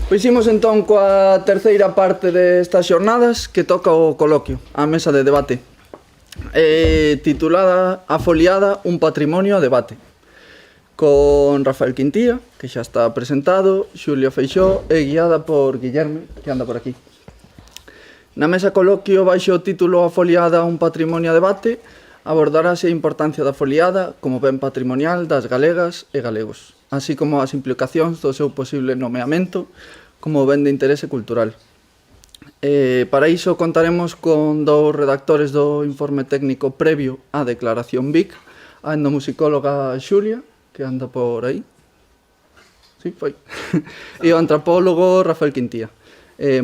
Pois imos entón coa terceira parte destas xornadas que toca o coloquio, a mesa de debate, titulada A foliada, un patrimonio a debate, con Rafael Quintía, que xa está presentado, Xulio Feixó e guiada por Guillerme, que anda por aquí. Na mesa coloquio baixo o título A foliada, un patrimonio a debate, abordarase a importancia da foliada como ben patrimonial das galegas e galegos, así como as implicacións do seu posible nomeamento como ben de interese cultural. Para iso contaremos con dous redactores do informe técnico previo á declaración BIC, a etnomusicóloga Xulia, que anda por aí, sí, foi, e o antropólogo Rafael Quintía,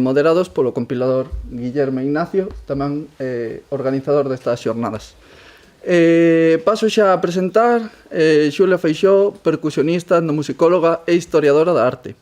moderados polo compilador Guillerme Ignacio, tamén organizador destas xornadas. Paso xa a presentar Xulia Feixó, percusionista, etnomusicóloga e historiadora da arte.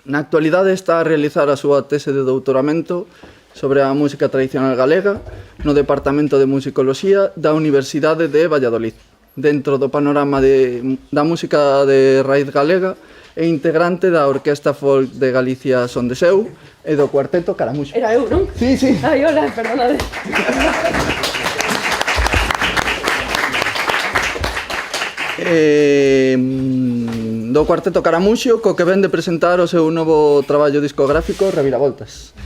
Na actualidade está a realizar a súa tese de doutoramento sobre a música tradicional galega no Departamento de Musicoloxía da Universidade de Valladolid, dentro do panorama da música de raíz galega e integrante da Orquesta Folk de Galicia Son de Seu e do Cuarteto Caramuxo. Era eu, non? Sí, sí. Ai, hola, perdonade. Do Cuarteto Caramuxo, co que ven de presentar o seu novo traballo discográfico Reviravoltas.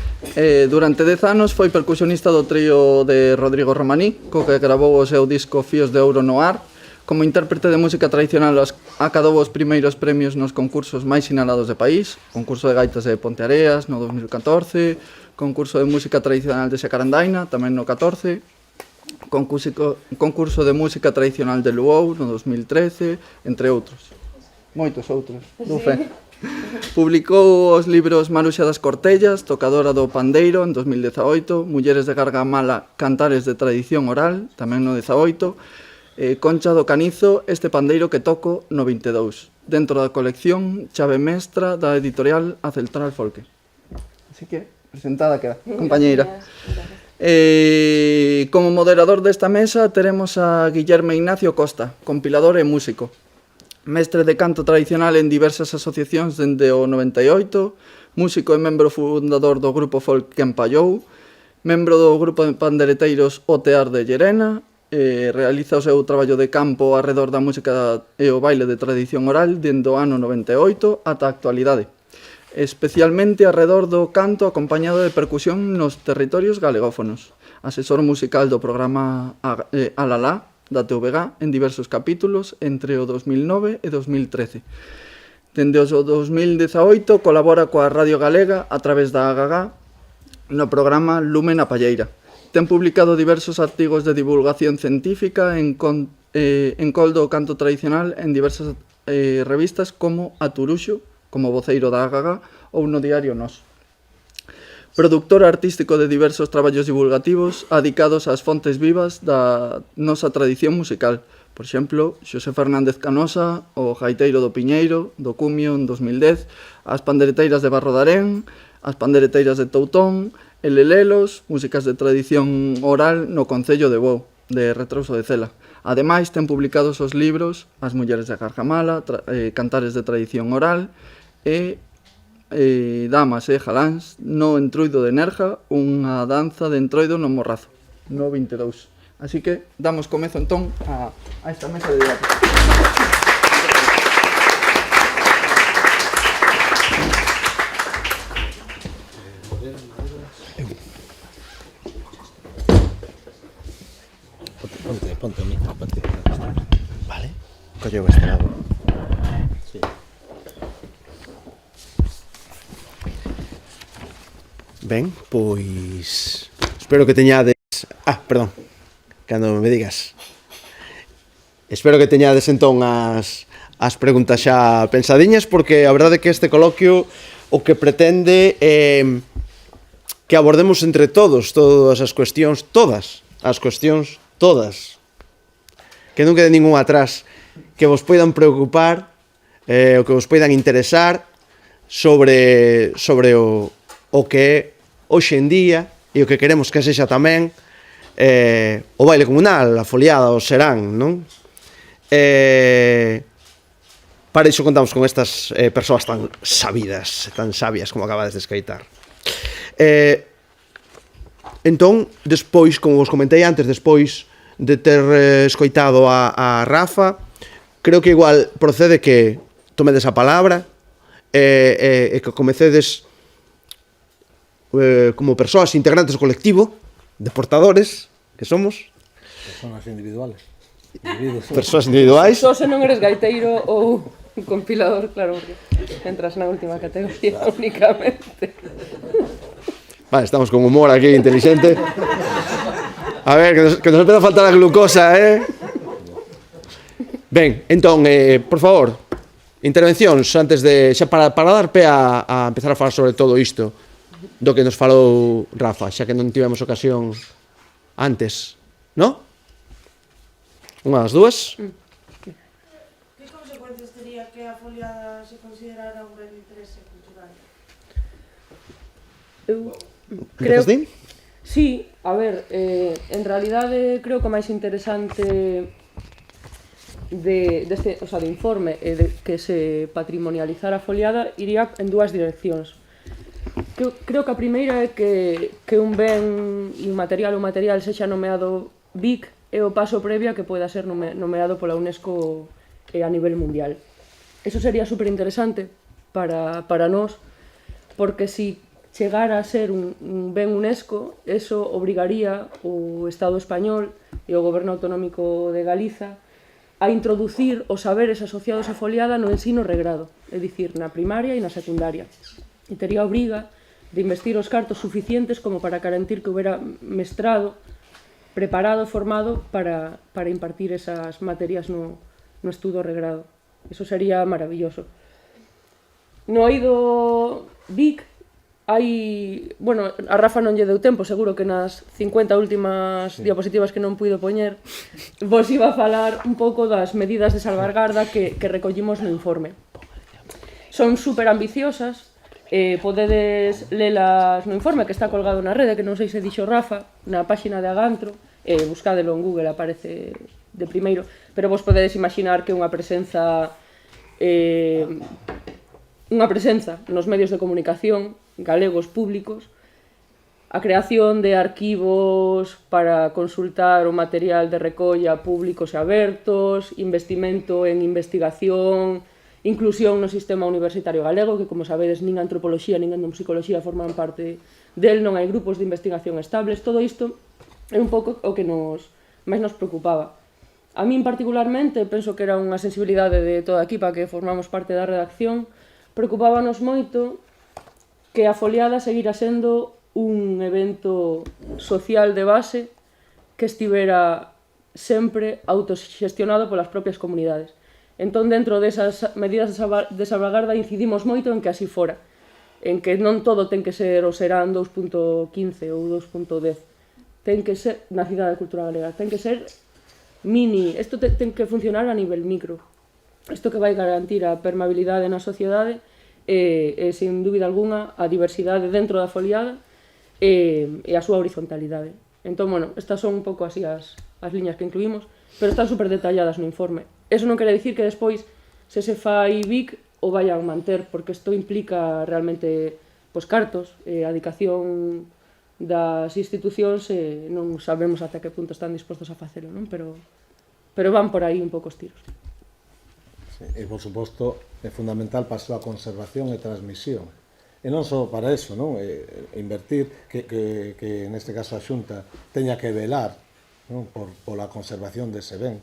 Durante 10 anos foi percusionista do trío de Rodrigo Romaní, co que gravou o seu disco Fíos de Ouro no Ar. Como intérprete de música tradicional acadou os primeiros premios nos concursos máis sinalados de país, concurso de gaitas de Ponteareas no 2014, concurso de música tradicional de Xacarandaina tamén no 14, concurso de música tradicional de Luou no 2013, entre outros. Moitos outros, do fe. Publicou os libros Maruxa das Cortellas, Tocadora do Pandeiro, en 2018, Mulleres de Gargamala, Cantares de Tradición Oral, tamén no 18, Concha do Canizo, Este Pandeiro que Toco, no 22, dentro da colección Chave Mestra da editorial A Central Folque. Así que, presentada queda, compañeira. Como moderador desta mesa teremos a Guillerme Ignacio Costa, compilador e músico, mestre de canto tradicional en diversas asociacións dende o 98, músico e membro fundador do grupo folk Quempallou, membro do grupo de pandereteiros O Tear de Llerena, realiza o seu traballo de campo arredor da música e o baile de tradición oral dende o ano 98 ata a actualidade, especialmente arredor do canto acompañado de percusión nos territorios galegófonos, asesor musical do programa Alalá, da TVG en diversos capítulos entre o 2009 e 2013. Dende o 2018 colabora coa Radio Galega a través da AGG no programa Lume na Palleira. Ten publicado diversos artigos de divulgación científica en col do canto tradicional en diversas revistas como A Turuxo, como voceiro da AGG, ou no diario Nós. Productor artístico de diversos traballos divulgativos adicados ás fontes vivas da nosa tradición musical. Por exemplo, Xosé Fernández Canosa, o Gaiteiro do Piñeiro, do Cumio en 2010, as pandereteiras de Barro de Arén, as pandereteiras de Toutón, Elelelos, músicas de tradición oral no Concello de Bou, de Retrouso de Cela. Ademais, ten publicados os libros As Mulleres de Gargamala, Cantares de Tradición Oral e Damas e Jaláns no Entruido de Nerja, unha danza de entroido no Morrazo, no 22. Así que damos comezo entón a esta mesa de debate. Ponte o micro, ponte. Vale, colleu este lado. Sí. Ben, pois espero que teñades... perdón, cando me digas. Espero que teñades entón as preguntas xa pensadiñas, porque a verdade é que este coloquio o que pretende é que abordemos entre todas as cuestións, que non quede ningún atrás, que vos poidan preocupar, o que vos poidan interesar sobre o que é hoxe en día e o que queremos que sexa tamén o baile comunal, a foliada, o serán, non? Para iso contamos con estas persoas tan sabidas, tan sabias como acabades de escoitar. Entón, despois, como vos comentei antes, despois de ter escoitado a Rafa, creo que igual procede que tomedes a palabra e que comecedes como persoas integrantes do colectivo de portadores que somos, Personas individuales. persoas individuais. Só se non eres gaiteiro ou un compilador, claro, porque entras na última categoría únicamente. Vale, estamos con humor aquí, inteligente. A ver, que nos empeza a faltar a glucosa, Ben, entón, por favor, intervencións antes de... Xa para dar pé a empezar a falar sobre todo isto do que nos falou Rafa, xa que non tivemos ocasión antes, non? Unha das dúas. Que consecuencias tería que a foliada se considerara un ben de interese cultural? Eu Empezas ti? Sí, a ver, en realidade creo que o máis interesante deste, o sea, do informe e de que se patrimonializara a foliada iría en dúas direccións. Creo que a primeira é que un ben inmaterial ou material sexa nomeado BIC é o paso previo a que poida ser nomeado pola UNESCO a nivel mundial. Eso sería super interesante para nós, porque si chegara a ser un ben UNESCO, eso obrigaría o Estado español e o Goberno Autonómico de Galiza a introducir os saberes asociados á foliada no ensino regrado, é dicir, na primaria e na secundaria. E tería a obriga de investir os cartos suficientes como para garantir que houbera mestrado preparado, formado para impartir esas materias no estudo regrado. Eso sería maravilloso. No eido BIC hai... Bueno, a Rafa non lle deu tempo, seguro que nas 50 últimas diapositivas que non puido poñer vos iba a falar un pouco das medidas de salvagarda que recollimos no informe. Son super ambiciosas, podedes lelas no informe que está colgado na rede, que non sei se dixo Rafa, na páxina de Agantro, buscádelo en Google, aparece de primeiro, pero vos podedes imaginar que unha presenza nos medios de comunicación galegos públicos, a creación de arquivos para consultar o material de recolla públicos e abertos, investimento en investigación, inclusión no sistema universitario galego, que, como sabedes, nin a antropoloxía nin a psicoloxía forman parte del, non hai grupos de investigación estables. Todo isto é un pouco o que máis nos preocupaba. A min particularmente, penso que era unha sensibilidade de toda a equipa que formamos parte da redacción, preocupábanos moito que a foliada seguira sendo un evento social de base que estivera sempre autoxestionado polas propias comunidades. Entón, dentro desas medidas de salvagarda incidimos moito en que así fora, en que non todo ten que ser o Serán 2.15 ou 2.10, ten que ser na cidade cultural galega, ten que ser mini, isto ten que funcionar a nivel micro. Isto que vai garantir a permeabilidade na sociedade e, sin dúbida alguna, a diversidade dentro da foliada e a súa horizontalidade. Entón, bueno, estas son un pouco así as liñas que incluímos, pero están super detalladas no informe. Eso non quere dicir que despois, se se fai BIC, o vayan manter, porque isto implica realmente cartos, a dedicación das institucións, non sabemos ata que punto están dispostos a facelo, non? Pero van por aí un pouco os tiros. Sí, e, por suposto, é fundamental para a súa conservación e transmisión. E non só para eso, non? Invertir, que neste caso a Xunta teña que velar, non? Pola conservación dese ben,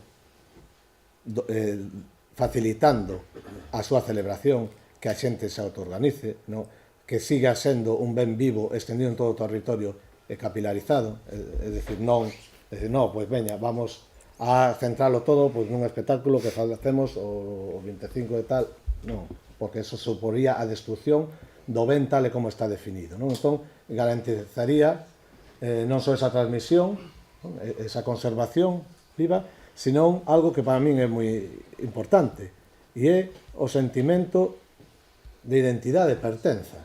facilitando a súa celebración, que a xente se autoorganice, non? Que siga sendo un ben vivo extendido en todo o territorio e capilarizado, é dicir, non, pois veña, vamos a centralo todo pois nun espectáculo que facemos o 25 de tal, non, porque eso suporía a destrucción do ben tal e como está definido, non? Entón, garantizaría non só esa transmisión, non? Esa conservación viva, senón algo que para min é moi importante, e é o sentimento de identidade, de pertenza.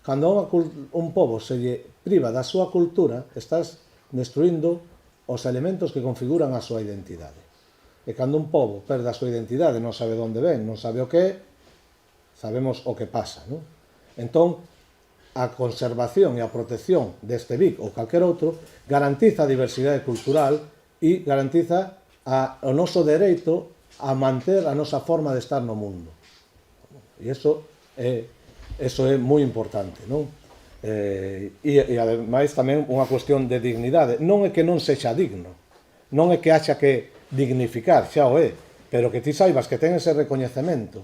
Cando un pobo se lle priva da súa cultura, estás destruindo os elementos que configuran a súa identidade. E cando un pobo perde a súa identidade, non sabe onde ven, non sabe o que é, sabemos o que pasa, non? Entón, a conservación e a protección deste BIC ou calquer outro garantiza a diversidade cultural e garantiza o noso dereito a manter a nosa forma de estar no mundo. E iso é moi importante, non? E ademais tamén unha cuestión de dignidade. Non é que non sexa digno, non é que haxa que dignificar, xa o é, pero que ti saibas que ten ese recoñecemento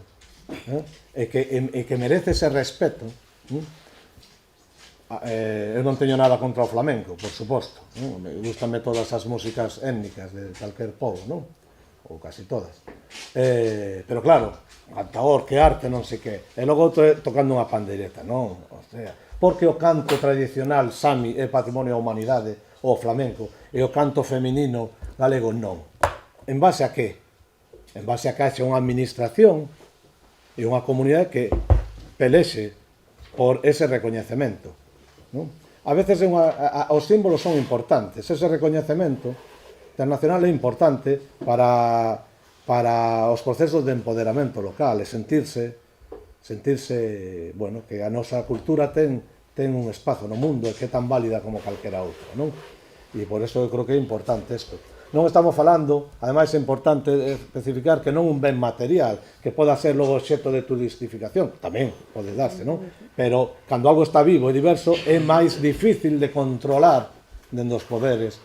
e que merece ese respeto. Eu non teño nada contra o flamenco, por suposto, me gustan todas as músicas étnicas de calquer pobo, non? Ou casi todas, pero claro, cantaor, que arte, non sei que, e logo tocando unha pandeireta, non? O sea, porque o canto tradicional sami é patrimonio da humanidade, o flamenco, e o canto feminino galego non. En base a que? En base a que haxa unha administración e unha comunidade que pelexe por ese recoñecemento, non? A veces os símbolos son importantes, ese recoñecemento internacional é importante para os procesos de empoderamento local e sentirse, bueno, que a nosa cultura ten un espazo no mundo e que é tan válida como calquera outra, non? E por eso eu creo que é importante isto. Non estamos falando, ademais é importante especificar que non un ben material, que poda ser logo obxecto de turistificación, tamén pode darse, non? Pero cando algo está vivo e diverso é máis difícil de controlar dentro dos poderes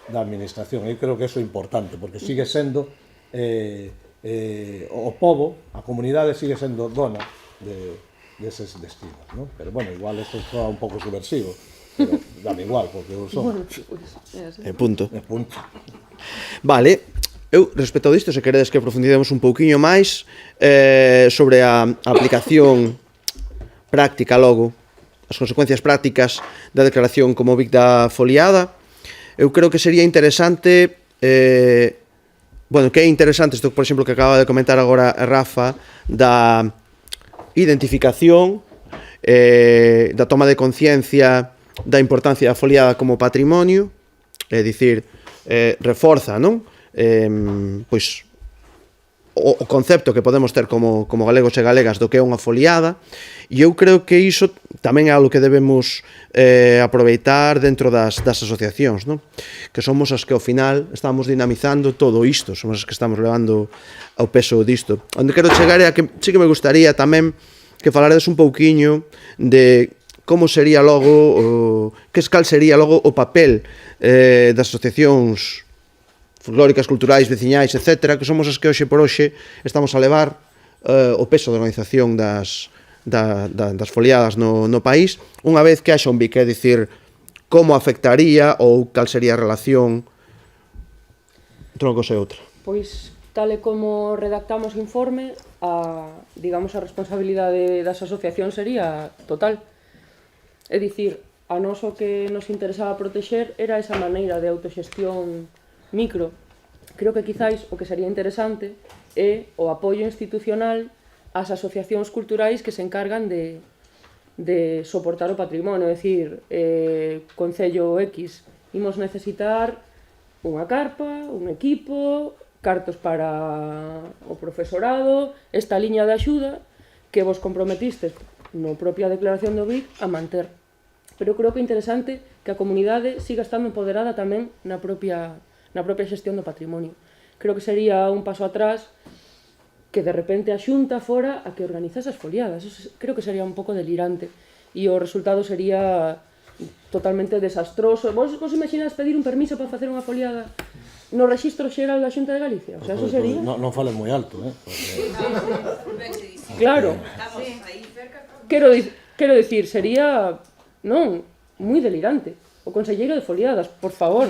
da administración. Eu creo que iso é importante, porque sigue sendo o pobo, a comunidade sigue sendo dona deses destinos, non? Pero, bueno, igual isto é un pouco subversivo, pero dame igual, porque eu son. Punto. Punto. Vale, eu, respecto a isto, se queredes que profundicemos un pouquiño máis sobre a aplicación práctica logo, as consecuencias prácticas da declaración como BIC da foliada, eu creo que sería interesante, bueno, que é interesante isto, por exemplo, que acaba de comentar agora Rafa, da identificación, da toma de conciencia da importancia da foliada como patrimonio, é dicir, reforza, non? Pois o concepto que podemos ter como galegos e galegas do que é unha foliada, e eu creo que iso tamén é algo que debemos aproveitar dentro das asociacións, non? Que somos as que ao final estamos dinamizando todo isto, somos as que estamos levando ao peso disto. Onde quero chegar é a que sí que me gustaría tamén que falaredes un pouquiño de como sería logo, cal sería logo o papel das asociacións folclóricas, culturais, veciñais, etc., que somos as que hoxe por hoxe estamos a levar o peso da organización das foliadas no país, unha vez que haxa un BIC, é dicir, como afectaría ou cal sería a relación entre unha cosa e outra. Pois, tal e como redactamos o informe, a responsabilidade das asociacións sería total. É dicir, a nós o que nos interesaba protexer era esa maneira de autoxestión micro. Creo que quizáis o que sería interesante é o apoio institucional ás asociacións culturais que se encargan de soportar o patrimonio, é dicir, Concello X, imos necesitar unha carpa, un equipo, cartos para o profesorado, esta liña de axuda que vos comprometistes no propia declaración do BIC a manter. Pero creo que é interesante que a comunidade siga estando empoderada tamén na propia xestión do patrimonio. Creo que sería un paso atrás que de repente a Xunta fora a que organizase as foliadas. Eso creo que sería un pouco delirante e o resultado sería totalmente desastroso. Vos imaginades pedir un permiso para facer unha foliada no Rexistro Xeral da Xunta de Galicia? O sea, eso sería... Non fales moi alto, Claro. Quero dicir, sería, non, moi delirante. O conselleiro de foliadas, por favor.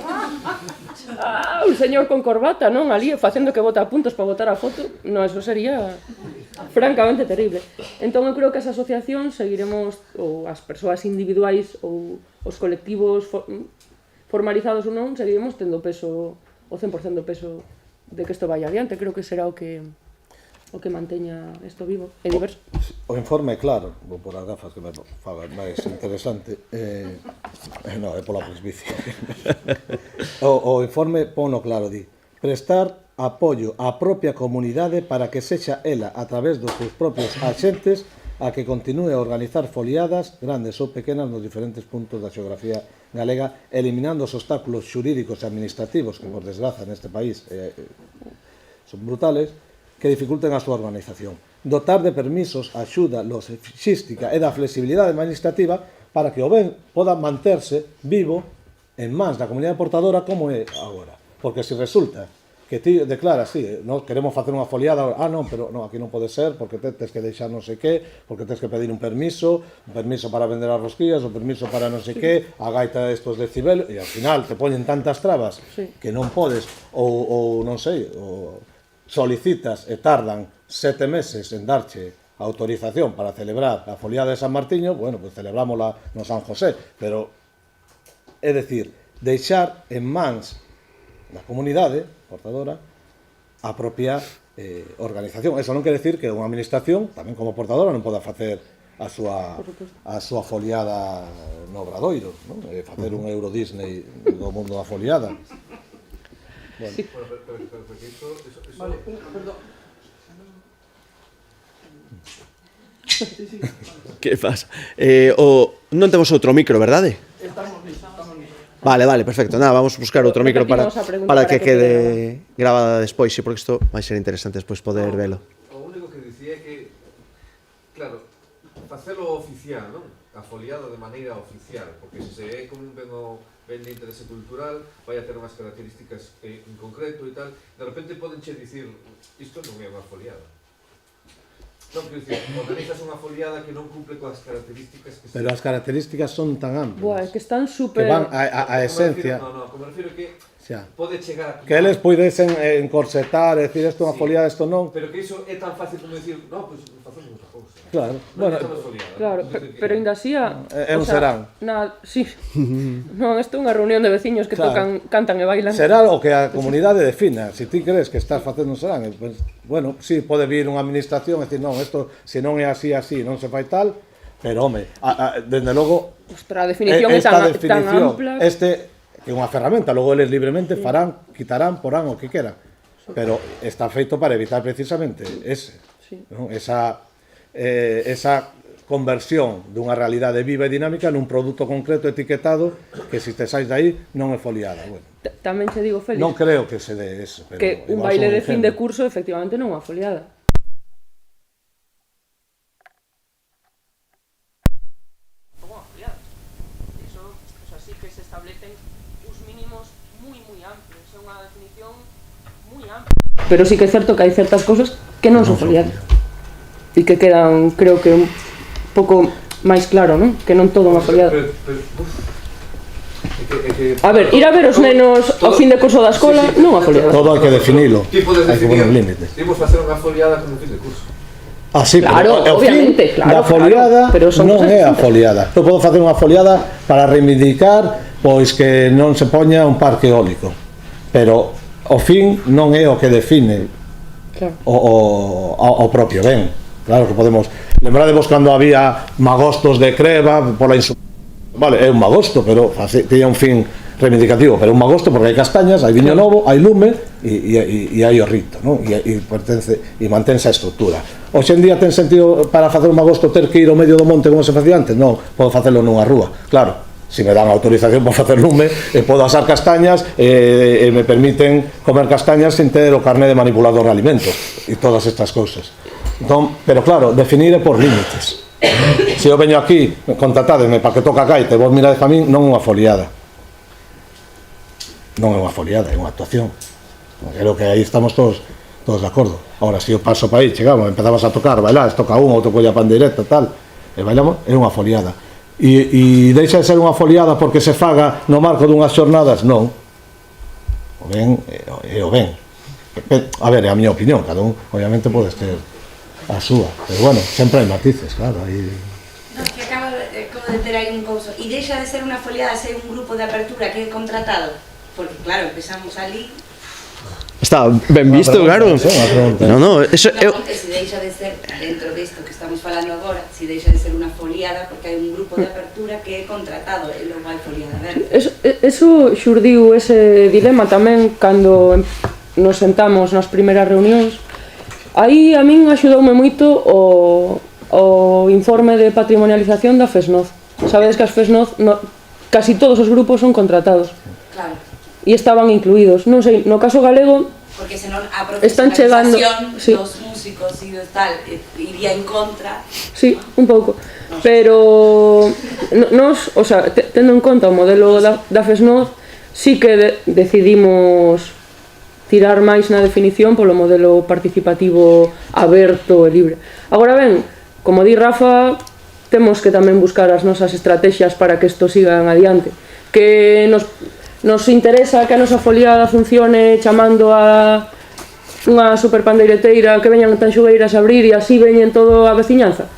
Un señor con corbata, non? Ali facendo que bota puntos para botar a foto. Non, eso sería francamente terrible. Entón, eu creo que as asociacións seguiremos, ou as persoas individuais, ou os colectivos formalizados ou non, seguiremos tendo peso, o 100% do peso de que isto vaya adiante. Creo que será o que manteña isto vivo e diverso. O informe é claro, vou por as gafas que me faga máis interesante, non, é pola presbicia. O informe pono claro, di, prestar apoio á propia comunidade para que sexa ela, a través dos seus propios axentes, a que continúe a organizar foliadas grandes ou pequenas nos diferentes puntos da xeografía galega, eliminando os obstáculos xurídicos e administrativos que, por desgraza, neste país son brutales, que dificulten a súa organización. Dotar de permisos, axuda, logística e da flexibilidade administrativa para que o ben poda manterse vivo en mans da comunidade portadora como é agora. Porque se resulta que ti declaras, sí, no, queremos facer unha foliada, non, pero no, aquí non pode ser, porque tens que deixar non sei que, porque tens que pedir un permiso para vender as rosquillas, un permiso para non sei que, a gaita estos decibeles, e ao final te poñen tantas trabas que non podes, ou non sei, ou solicitas e tardan 7 meses en darche a autorización para celebrar a foliada de San Martiño, bueno, pues celebrámola no San José, pero, é dicir, deixar en mans da comunidade portadora a propia organización. Eso non quere decir que unha administración, tamén como portadora, non poda facer a súa foliada no Obradoiro, non? Facer un Euro Disney do mundo da foliada. Bueno. Sí. Vale, perdón. Que pasa? Non temos outro micro, verdade? Estamos listos. Vale, perfecto. Nada, vamos a buscar outro micro para que quede grabada despois, sí, porque isto vai ser interesante despois poder velo. O único que dicía é que, claro, facelo oficial, non? A foliada de maneira oficial, porque se é como un ben de interese cultural, vai a ter unhas características en concreto e tal, de repente podenche dicir, isto non é unha foliada. Non, quero dicir, organizas unha foliada que non cumple coas características que... Pero as características son tan amplias. Buah, é que están super... Que van a esencia... Como me refiro que xa, pode chegar... que eles poidesen encorsetar e decir isto é unha foliada, isto non. Pero que iso é tan fácil como decir, no, pois facemos outra cousa. Claro, bueno, Claro, pero ainda así é un serán. Sí. Non, isto é unha reunión de veciños que Claro. cantan e bailan. Será o que a comunidade defina. Se ti crees que estás facendo un serán, pues, bueno, sí, pode vir unha administración e decir, non, isto, se non é así, non se fai tal, pero, home, dende logo, Ostra, a definición é tan ampla. Que é unha ferramenta, logo eles libremente farán, quitarán, porán o que queran. Pero está feito para evitar precisamente ese, non? Esa conversión dunha realidade viva e dinámica nun produto concreto etiquetado que se te sais dai non é foliada. Bueno, Tamén che digo, Félix, non creo que se dé eso, pero que un igual baile son de fin de ejemplo. curso efectivamente non é unha foliada. Sí que se establecen uns mínimos moi amplios, é unha definición moi amplia. Pero sí que é certo que hai certas cousas que non son foliadas. E que quedan, creo que un pouco máis claro, non? Que non todo é unha foliada. A ver, ir a ver os nenos ao fin de curso da escola non é unha foliada. Todo hai que definilo. Ti podes Hai que definir, poner límites. imos facer unha foliada como fin de curso. Ah, sí, Claro, pero o obviamente, fin claro, da foliada pero son non cosas é a distintas. foliada. Eu podo facer unha foliada para reivindicar pois que non se poña un parque eólico. Pero o fin non é o que define Claro. o propio ben. Claro que podemos... Lembradevos cando había magostos de creva pola Vale, é un magosto, pero tiña un fin reivindicativo, pero un magosto porque hai castañas, hai viño novo, hai lume e hai o rito, non? E mantense a estrutura. Hoxe en día ten sentido para facer un magosto ter que ir ao medio do monte como se facía antes? Non, podo facelo nunha rúa, claro. Se me dan autorización para facer lume, podo asar castañas e me permiten comer castañas sin ter o carné de manipulador de alimentos e todas estas cousas. Entón, pero claro, definir é por límites. Se eu veño aquí, contratademe para que toca a gaita e vos mirades a min, non é unha foliada. Non é unha foliada, é unha actuación. Creo que aí estamos todos de acordo. Ahora, se eu paso para aí, chegamos, empezamos a tocar, bailás, toca un, outro colla pandeireta, tal, e bailamos, é unha foliada. E deixa de ser unha foliada porque se faga no marco dunhas xornadas? Non. O ben é o ben. A ver, é a miña opinión, cada un, obviamente, podes ter a súa, pero bueno, sempre hai matices, claro, aí... No, que acabo de ter aí un couso. E deixa de ser unha foliada, ser un grupo de apertura que é contratado? Porque, claro, empezamos ali... Está ben visto, claro. No, eso Non, que se deixa de ser, dentro disto que estamos falando agora, se deixa de ser unha foliada porque hai un grupo de apertura que é contratado e logo hai foliada verde. Eso xurdiu ese dilema tamén cando nos sentamos nas primeiras reunións, aí a min axudoume moito o informe de patrimonialización da FESNOZ. Sabedes que as FESNOZ, casi todos os grupos son contratados. Claro. E estaban incluídos. Non sei, no caso galego, Porque senón a están chegando, profesionalización dos músicos e do tal iría en contra. sí, un pouco. Pero nos, o sea, tendo en conta o modelo da FESNOZ, sí que decidimos tirar máis na definición polo modelo participativo aberto e libre. Agora ben, como di Rafa, temos que tamén buscar as nosas estrategias para que isto sigan adiante. Que nos interesa que a nosa foliada funcione chamando a unha superpandeireteira que veñan tanxugueiras a abrir e así veñen todo a veciñanza.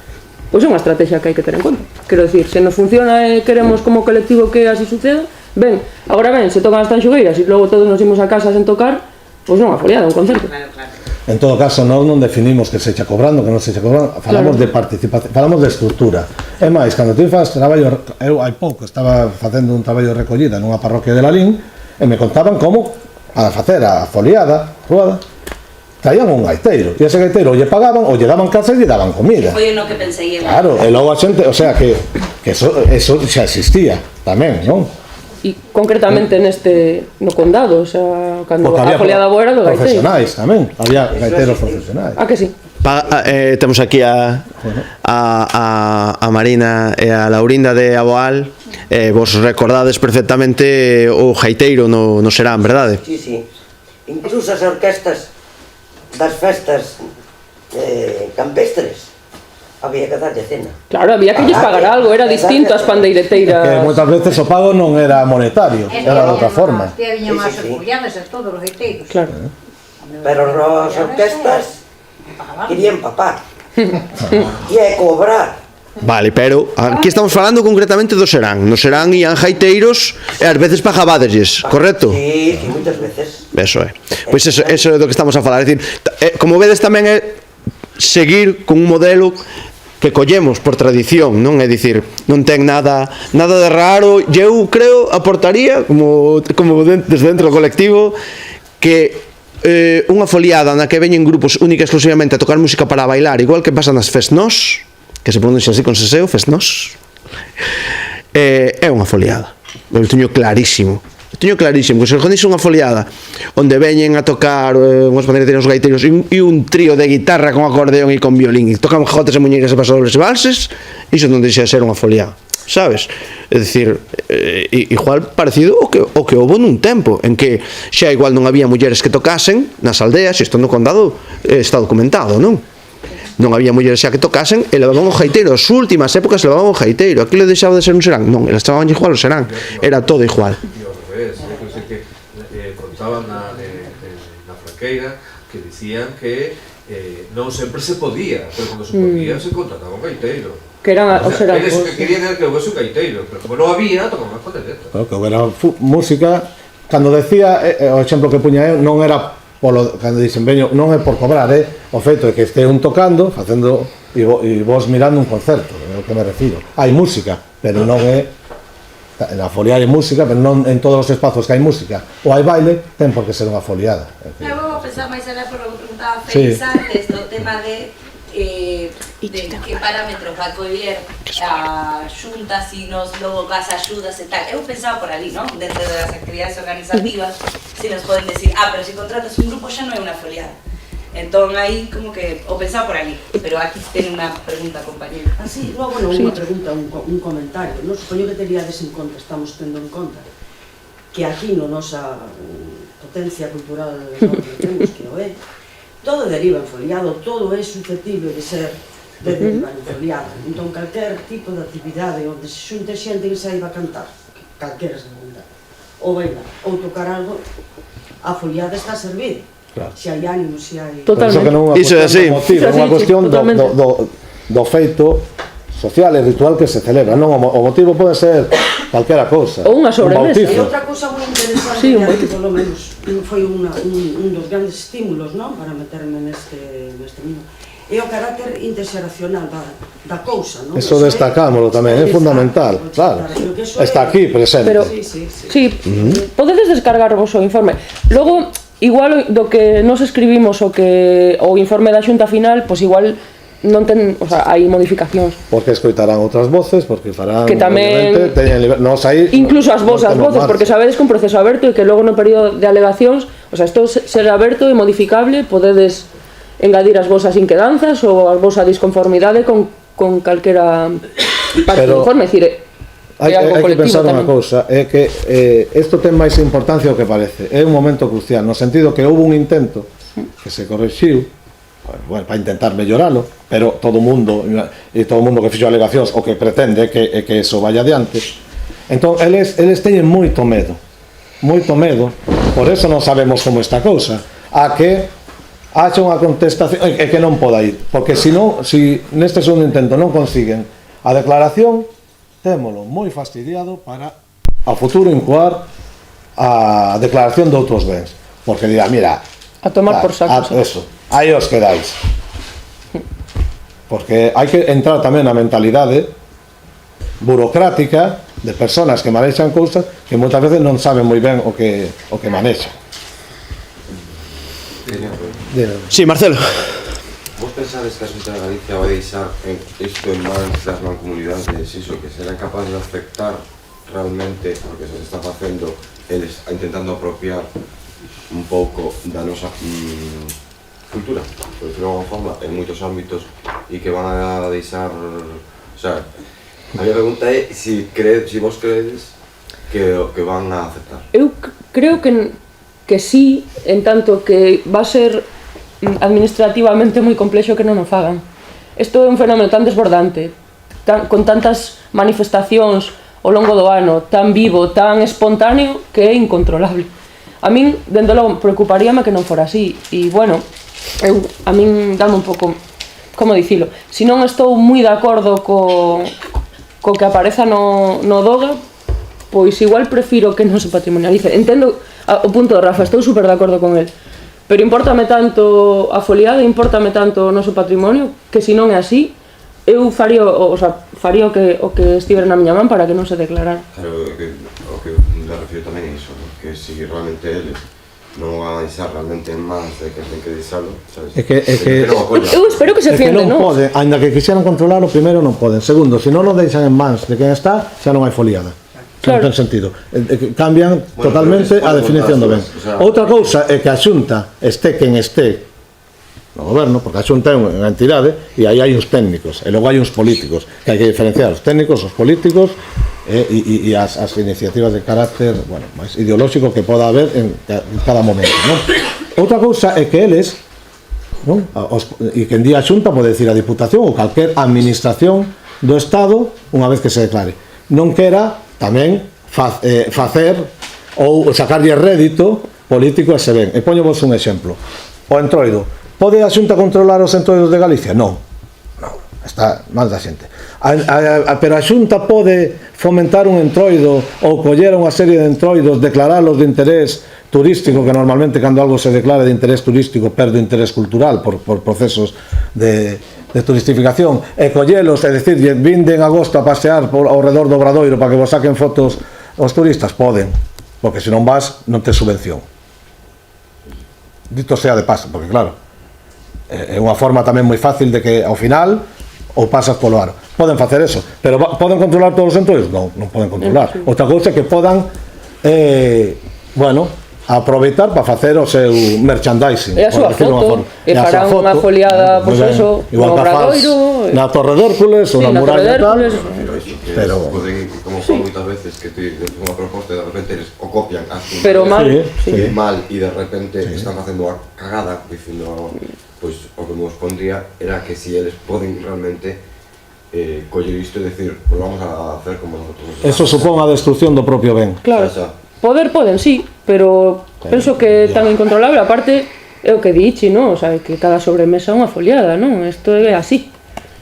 Pois é unha estrategia que hai que ter en conta. Quero dicir, se nos funciona e queremos como colectivo que así suceda, ben, agora ben, se tocan as tanxugueiras e logo todos nos imos a casa sen tocar, pois non a foliada, un concerto. Claro, claro. En todo caso, non definimos que se echa cobrando, que non se echa cobrando, falamos de participación, falamos de estrutura. É máis, cando ti faz traballo, eu hai pouco estaba facendo un traballo de recollida nunha parroquia de Lalín e me contaban como a facer a foliada, ruada, traían un gaiteiro, e ese gaiteiro lle pagaban ou lle daban casa e lle daban comida. Foi no que pensei eu. Claro, e logo a xente, o sea, que eso xa existía tamén, non? E concretamente no condado, o sea, cando a foliada boa era do gaiteiro. Profesionais tamén, había gaiteiros profesionais. Ah, que sí? Temos aquí a Marina e a Laurinda de Aboal. Vos recordades perfectamente o gaiteiro no Serán, verdade? Sí, sí. Incluso as orquestas das festas campestres había que darlle cena. Claro, había que lles pagar algo, era distinto ás pandeireteiras. Que moitas veces o pago non era monetario, era de outra forma. Que viñan máis orgulladas e todos os gaiteiros. Claro. Pero as orquestas querían papar. E é cobrar. Vale, pero aquí estamos falando concretamente do Serán. No Serán ian gaiteiros e ás veces pagabádesles, correcto? Sí, sí, moitas veces. Eso é. Pois eso é do que estamos a falar. É dicir, como vedes tamén é seguir con un modelo que collemos por tradición, non? É dicir, non ten nada de raro. Eu creo, aportaría, como desde dentro do colectivo, que unha foliada na que veñen grupos única e exclusivamente a tocar música para bailar, igual que pasa nas FESNOZ, que se pronuncia así con seseo, FESNOZ, é unha foliada. Eu teño clarísimo, que se organiza unha foliada onde veñen a tocar unhos pandeireteiros, gaiteiros e un trío de guitarra con acordeón e con violín e tocan jotas e muñeiras e pasadores e valses, iso non deixa de ser unha foliada, sabes? É dicir, igual parecido o que houve nun tempo en que xa igual non había mulleres que tocasen nas aldeas, isto no condado está documentado, non? Non había mulleres xa que tocasen e levaban o gaiteiro. As últimas épocas levaban o gaiteiro. Aquilo deixaba de ser un Serán? Non, elas chamaban igual o Serán. Era todo igual. E ao revés, que contaban na Franqueira que dicían que non sempre se podía, pero cando se podía se contrataba un gaiteiro. Que eran os Serán. Eles que querían era que houvese un gaiteiro, pero como non había, tocaban as panderetas. Claro, que houbera música, cando decía, o exemplo que puña eu, non era cando dicen veño, non é por cobrar, o feito de que este un tocando, facendo e vos mirando un concerto, é o que me refiro. Hai música, pero non é na foliada hai música, pero non en todos os espazos que hai música ou hai baile, ten por que ser unha foliada. Eu vou pensar máis alá por o que preguntaba Félix antes do tema de que parámetros va a coller a xuntas e nos logo as axudas e tal. Eu pensaba por ali, non? Dentro das actividades organizativas, si nos poden decir, pero se contratas un grupo xa non é unha foliada. Entón aí como que o pensaba por ali, pero aquí ten unha pregunta, compañero. Así, logo non unha pregunta, un comentario. Non supoño que teríades en conta, estamos tendo en conta que aquí no nosa potencia cultural enorme temos que o é, todo deriva en foliado, todo é susceptible de ser de derivar en foliado. Entón, calquer tipo de actividade onde se xunte xente que saiba cantar, calquera segunda, ou bailar, ou tocar algo, a foliada está a servir. Claro. Se hai ánimo, se hai... Totalmente. Iso é así. É unha cuestión do feito social e ritual que se celebra, non? O motivo pode ser calquera cousa. Ou unha sobremesa. E outra cousa moi interesante, sí, que polo menos foi un dos grandes estímulos, non? Para meterme neste mundo. É o carácter interxeracional da cousa, non? Eso destacámoslo tamén, é fundamental, claro. Está aquí presente. Pero, sí, podedes descargarvos o informe. Logo, igual do que nos escribimos o informe da Xunta final, pois igual non ten, o sea, hai modificacións. Porque escoitarán outras voces, porque farán, que tamén, nos aí, incluso as voces, porque sabedes que un proceso aberto e que logo no período de alegacións, o sea, isto será aberto e modificable, podedes engadir as vosas inquedanzas ou a vosa disconformidade con calquera parte do informe, é dicir, hai que pensar unha cousa, é que isto ten máis importancia do que parece, é un momento crucial, no sentido que houve un intento que se correxiu, bueno, para intentar melloralo, pero todo o mundo que fixo alegacións o que pretende que eso vaya adiante. Entón, eles teñen moito medo, por eso non sabemos como esta cousa, a que haxa unha contestación e que non poda ir, porque se neste segundo intento non consiguen a declaración, témolo moi fastidiado para a futuro incoar a declaración de outros bens, porque dirá, mira, a tomar por saco, eso, aí os quedáis, porque hai que entrar tamén na mentalidade burocrática de personas que manexan cousas que moitas veces non saben moi ben o que manexan. Sí, Marcelo. Vos pensades que a Xunta de Galicia vai deixar isto en mans das mancomunidades, iso, que serán capaces de afectar realmente o que se está facendo, eles intentando apropiar un pouco da nosa cultura, por decirlo de alguma forma, en moitos ámbitos, e que van a deixar, o sea, a minha pregunta é si vos credes que van a aceptar. Eu creo que sí, en tanto que va a ser administrativamente moi complexo que non o fagan. Isto é un fenómeno tan desbordante, con tantas manifestacións ao longo do ano, tan vivo, tan espontáneo, que é incontrolable. A min, dende logo, preocuparíame que non fora así. E, bueno, a min dame un pouco, como dicilo, se non estou moi de acordo co que apareza no DOGA, pois igual prefiro que non se patrimonialice. Entendo o punto de Rafa, estou super de acordo con el, pero importame tanto a foliada, importame tanto o noso patrimonio, que se non é así, eu faría o que estivera na miña man para que non se declarara. Claro, o que me refiro tamén é iso, que se realmente eles non van a deixar realmente en mans de que ten que deixalo, sabes? Eu espero que se fiende, non? Pode, ainda que quixeran controlar, o primeiro non poden. Segundo, se non o deixan en mans de quen está, xa non hai foliada. Non ten sentido. Cambian totalmente a definición do ben. Outra cousa é que a Xunta este quen este no goberno, porque a Xunta é unha entidade e aí hai uns técnicos e logo hai uns políticos, que hai que diferenciar os técnicos, os políticos e as iniciativas de carácter, bueno, máis ideolóxico que poda haber en cada momento, non? Outra cousa é que eles, non? E que en día a Xunta pode decir a Diputación ou calquer administración do Estado, unha vez que se declare, non quera tamén facer ou sacarlle rédito político a ese ben. E poño vos un exemplo. O entroido. Pode a Xunta controlar os entroidos de Galicia? Non. Está mal da xente. Pero a Xunta pode fomentar un entroido ou coller unha serie de entroidos, declaralos de interés turístico, que normalmente cando algo se declara de interés turístico perde interés cultural por procesos de turistificación, e collelos, é dicir, vinde en agosto a pasear ao redor do Obradoiro para que vos saquen fotos os turistas, poden, porque se non vas non tes subvención. Dito sea de paso, porque claro, é unha forma tamén moi fácil de que ao final ou pasas polo aro. Poden facer eso, pero poden controlar todos os entroidos? Non, non poden controlar. Outra cousa é que podan aproveitar para facer o seu merchandising, e a súa foto, e farán unha foliada, pois eso, no Obradoiro, na Torre de Hércules ou na muralla e tal, pero como son moitas veces que ti unha proposta e de repente eles o copian así, pero mal, mal, e de repente están facendo a cagada dicindo, pois o que nos pondría era que si eles poden realmente coller isto e decir, pois vamos a hacer como nosotros. Eso supón a destrucción do propio ben. Claro. Poden, sí, pero penso que tan incontrolable, aparte é o que dichi, non? O sea, que cada sobremesa é unha foliada, non? Isto é así.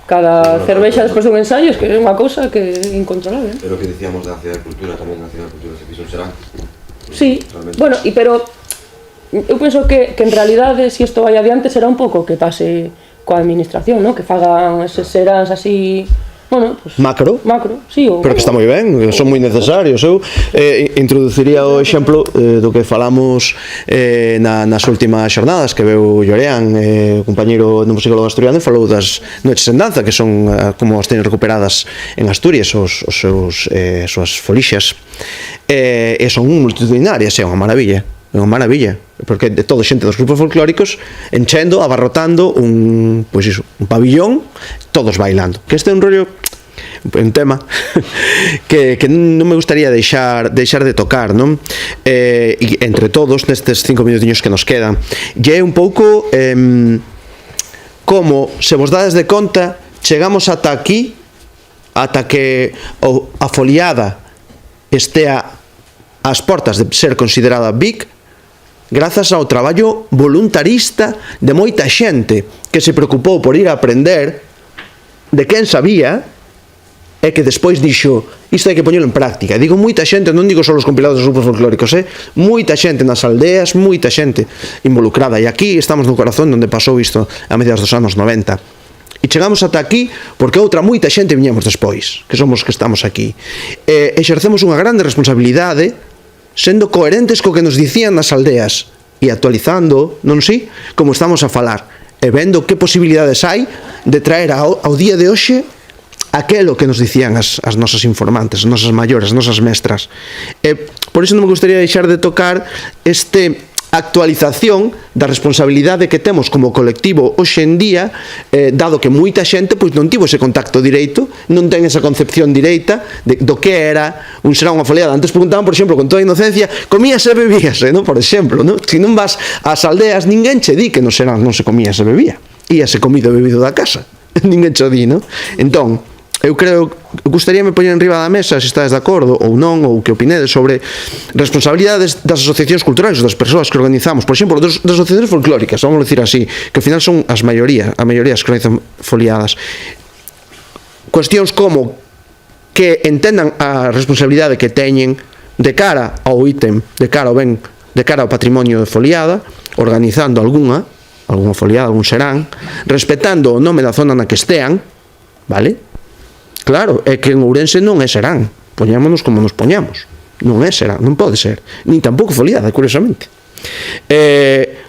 Cada cervexa despois dun ensayo é que é unha cousa que é incontrolable. Pero que dicíamos da Cidade de Cultura, tamén na Cidade de Cultura se fixo un serán. Sí, bueno, pero eu penso que en realidade, se isto vai adiante, será un pouco que pase coa administración, non? Que fagan eses seráns así Bueno, pues, macro, sí, pero que está moi ben, son moi necesarios. Eu introduciría o exemplo do que falamos nas últimas xornadas, que veu Llorean, o compañeiro do musicólogo asturiano, falou das noites en danza, que son como as teñen recuperadas en Asturias as súas folixas, e son multitudinarias, é unha maravilla. É unha maravilla, porque de toda xente dos grupos folclóricos enchendo, abarrotando un pabillón, todos bailando. Que este é un rollo, un tema que non me gustaría deixar de tocar, non? E entre todos, nestes 5 minutinhos que nos quedan, e é un pouco como, se vos dades de conta, chegamos ata aquí, ata que a foliada estea ás portas de ser considerada BIC, grazas ao traballo voluntarista de moita xente que se preocupou por ir a aprender de quen sabía e que despois dixo, isto hai que poñelo en práctica. Digo moita xente, non digo só os compilados dos grupos folclóricos, moita xente nas aldeas, moita xente involucrada, e aquí estamos no corazón onde pasou isto a mediados dos anos 90. E chegamos ata aquí porque outra moita xente viñemos despois, que somos que estamos aquí. Exercemos unha grande responsabilidade sendo coherentes co que nos dicían nas aldeas e actualizando, non si, como estamos a falar, e vendo que posibilidades hai de traer ao día de hoxe aquelo que nos dicían as nosas informantes, as nosas maiores, as nosas mestras. Por iso non me gustaría deixar de tocar este actualización da responsabilidade que temos como colectivo hoxe en día, dado que moita xente pois non tivo ese contacto direito, non ten esa concepción direita do que era un será unha foliada. Antes preguntaban, por exemplo, con toda a inocencia, comíase e bebíase, non? Por exemplo, non? Se non vas ás aldeas, ninguén che di que no serán non se comía e se bebía, íase comido e bebido da casa, ninguén che di, non? Entón, eu creo, gustaríame poñer en riba da mesa, se estades de acordo ou non, ou que opinedes sobre responsabilidades das asociacións culturais, das persoas que organizamos, por exemplo, das asociacións folclóricas, vamos a decir así, que ao final son a maioría que organizan foliadas. Cuestións como que entendan a responsabilidade que teñen de cara ao ítem, de cara ao ben, de cara ao patrimonio de foliada, organizando algunha foliada, algún serán, respetando o nome da zona na que estean, vale? Claro, é que en Ourense non é serán, poñámonos como nos poñamos, non é serán, non pode ser, nin tampouco foliada, curiosamente.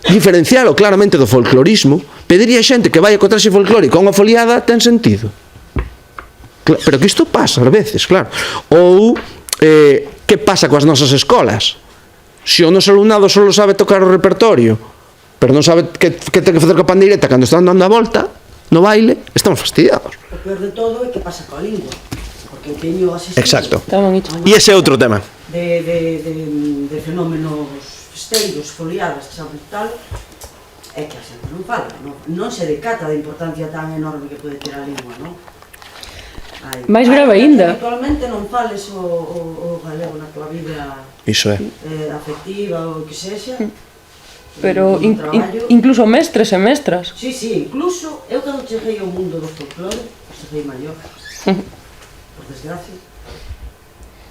Diferencialo claramente do folclorismo, pediría xente que vai a traxe folclórico a unha foliada, ten sentido. Pero que isto pasa ás veces, claro. Ou que pasa coas nosas escolas? Se o noso alumnado só sabe tocar o repertorio, pero non sabe que ten que facer coa pandeireta cando están dando a volta no baile, estamos fastidiados. O peor de todo é que pasa coa lingua, porque eu teño asistido. Exacto. E ese é outro tema. De fenómenos festeiros, foliadas, que sabe tal, é que a xente non fala, non se decata da importancia tan enorme que pode ter a lingua, non? máis grave aínda. Actualmente non fales o galego na tua vida afectiva ou que sexa, pero incluso mestres e mestras. Sí, incluso eu cando cheguei ao mundo do folclore, cheguei maior, por desgracia,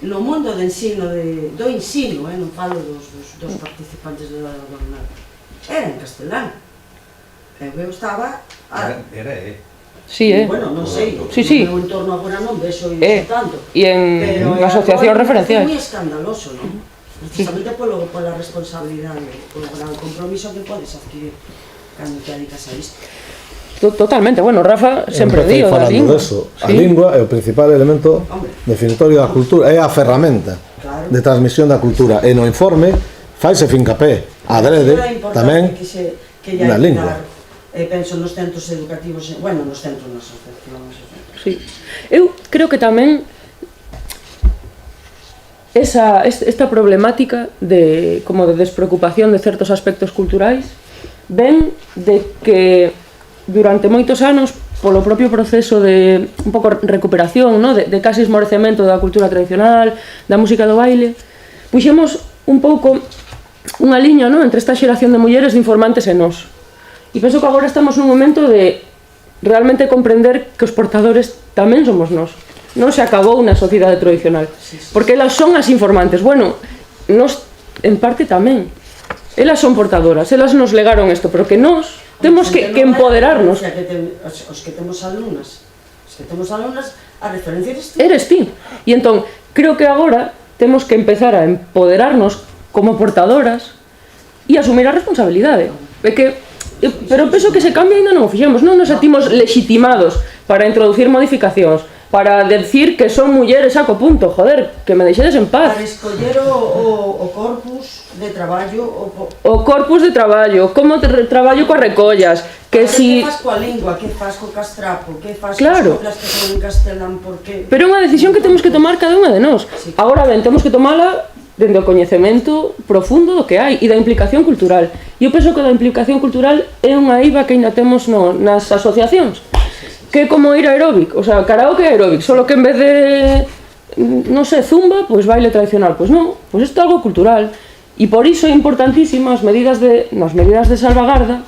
no mundo do ensino, non falo dos participantes do nada, era en castelán. Eu estaba... Sí, bueno, non sei, no meu entorno agora non vexo iso tanto. E en asociacións referenciais. É moi escandaloso, non? Precisamente pola responsabilidade, polo gran compromiso que podes adquirir cando te dedicas a isto. Totalmente, bueno, Rafa sempre dio da lingua. A lingua é o principal elemento definitorio da cultura, é a ferramenta de transmisión da cultura, e no informe faise fincapé adrede tamén na lingua. Penso nos centros educativos, bueno, nos centros nas asociacións. Sí. Eu creo que tamén esta problemática como de despreocupación de certos aspectos culturais ven de que durante moitos anos, polo propio proceso de un pouco recuperación, de casi esmorecemento da cultura tradicional, da música do baile, puxemos un pouco unha liña entre esta xeración de mulleres de informantes e nós. E penso que agora estamos nun momento de realmente comprender que os portadores tamén somos nós. Non se acabou na sociedade tradicional. Porque elas son as informantes. Bueno, nós en parte tamén. Elas son portadoras, elas nos legaron isto, pero que nós temos que empoderarnos. Os que temos alumnas Es que temos alumnas a referencia deste. Eres ti. E entón, creo que agora temos que empezar a empoderarnos como portadoras e asumir a responsabilidade. Pero penso que se cambia ainda non o fixemos, non nos sentimos legitimados para introducir modificacións, para decir que son mulleres saco punto, joder, que me deixedes en paz. Para escoller o corpus de traballo, o corpus de traballo, como traballo coas recollas, que si... Que faz coa lingua, que faz co castrapo, que faz claro. coas coplas que son en castelán, porque... Pero é unha decisión que temos que tomar cada unha de nós. Agora ben, temos que tomala dende o coñecemento profundo do que hai e da implicación cultural. E eu penso que da implicación cultural é unha eiva que ainda temos nas asociacións. Que é como ir a aeróbic, o sea, karaoke e aeróbic, solo que en vez de, non sei, zumba, pois baile tradicional, pois non, pois isto é algo cultural. E por iso é importantísimo nas medidas de salvagarda,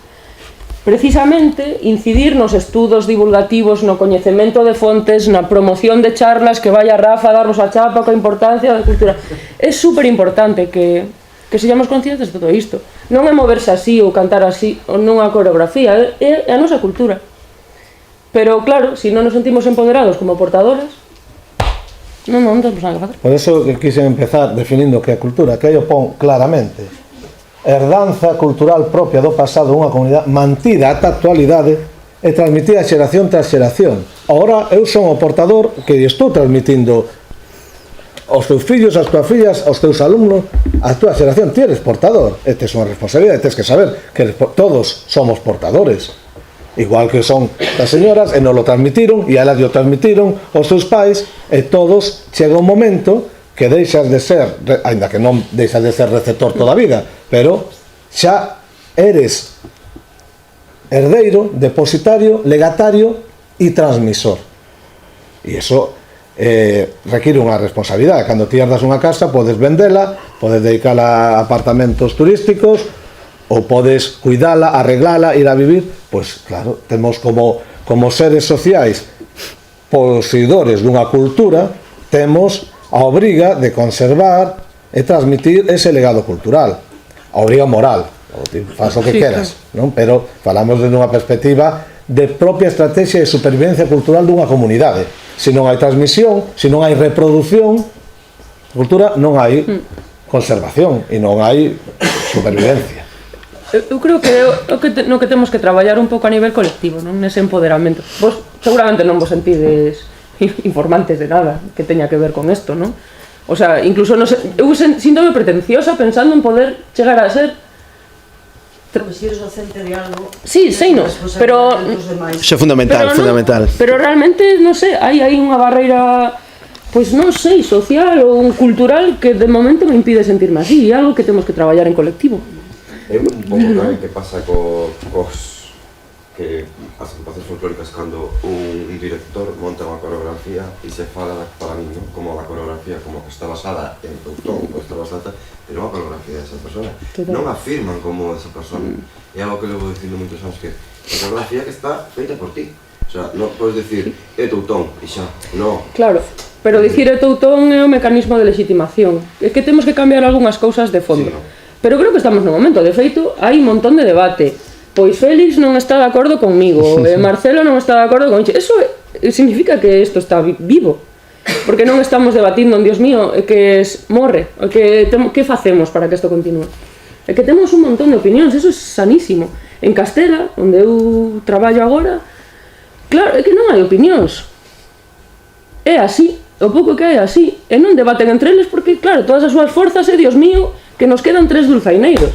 precisamente incidir nos estudos divulgativos, no coñecemento de fontes, na promoción de charlas, que vaya Rafa a darnos a chapa coa importancia da cultura. É super importante que sexamos conscientes de todo isto. Non é moverse así ou cantar así, ou nunha coreografía, é a nosa cultura. Pero claro, se non nos sentimos empoderados como portadoras, non temos nada que facer. Por eso que quise empezar definindo que a cultura, que aí o pon claramente, herdanza cultural propia do pasado dunha comunidade mantida ata a actualidade e transmitida xeración tras xeración. Agora eu son o portador que estou transmitindo aos teus fillos, ás túas fillas, aos teus alumnos, a túa xeración. Ti eres portador, e tes unha responsabilidade, tes que saber que todos somos portadores. Igual que son as señoras, e non lo transmitiron, e elas lo transmitiron aos seus pais, e todos chega un momento que deixas de ser, ainda que non deixas de ser receptor toda a vida, pero xa eres herdeiro, depositario, legatario e transmisor. E iso require unha responsabilidade. Cando ti herdas unha casa, podes vendela, podes dedicala a apartamentos turísticos, ou podes cuidala, arreglala, ir a vivir. Pois claro, temos como seres sociais poseidores dunha cultura, temos a obriga de conservar e transmitir ese legado cultural, a obriga moral, faz o que queras, non? Pero falamos de unha perspectiva de propia estrategia de supervivencia cultural dunha comunidade. Se non hai transmisión, se non hai reproducción, cultura non hai conservación e non hai supervivencia. Eu creo que no que temos que traballar un pouco a nivel colectivo, non nese empoderamento. Vos seguramente non vos sentides informantes de nada que teña que ver con isto, non? O sea, incluso eu síntome pretenciosa pensando en poder chegar a ser... Se eres docente de algo... Sí, sei no, pero... Iso é fundamental, fundamental. Pero realmente, non sei, hai unha barreira, pois non sei, social ou cultural que de momento me impide sentirme así, e algo que temos que traballar en colectivo. É un pouco tamén que pasa cos que as compañías folclóricas cando un director monta unha coreografía e se fala para mí, non? Como a coreografía como que está basada en Teutón ou está basada en unha coreografía desa persona. Non afirman como esa persona. É algo que levo dicindo moitos anos, que a coreografía que está feita por ti. O sea, non podes decir é Teutón e xa, non. Claro, pero dicir é Teutón é o mecanismo de legitimación. É que temos que cambiar algunhas cousas de fondo. Pero creo que estamos no momento, de feito, hai un montón de debate. Pois Félix non está de acordo conmigo, Marcelo non está de acordo con Ixe. Eso significa que isto está vivo. Porque non estamos debatindo en Dios mío, é que morre, é que facemos para que isto continue. É que temos un montón de opinións, eso é sanísimo. En Castela, onde eu traballo agora, claro, é que non hai opinións. É así, o pouco que hai así. E non debaten entre eles porque, claro, todas as súas forzas é Dios mío, que nos quedan 3 dulzaineiros.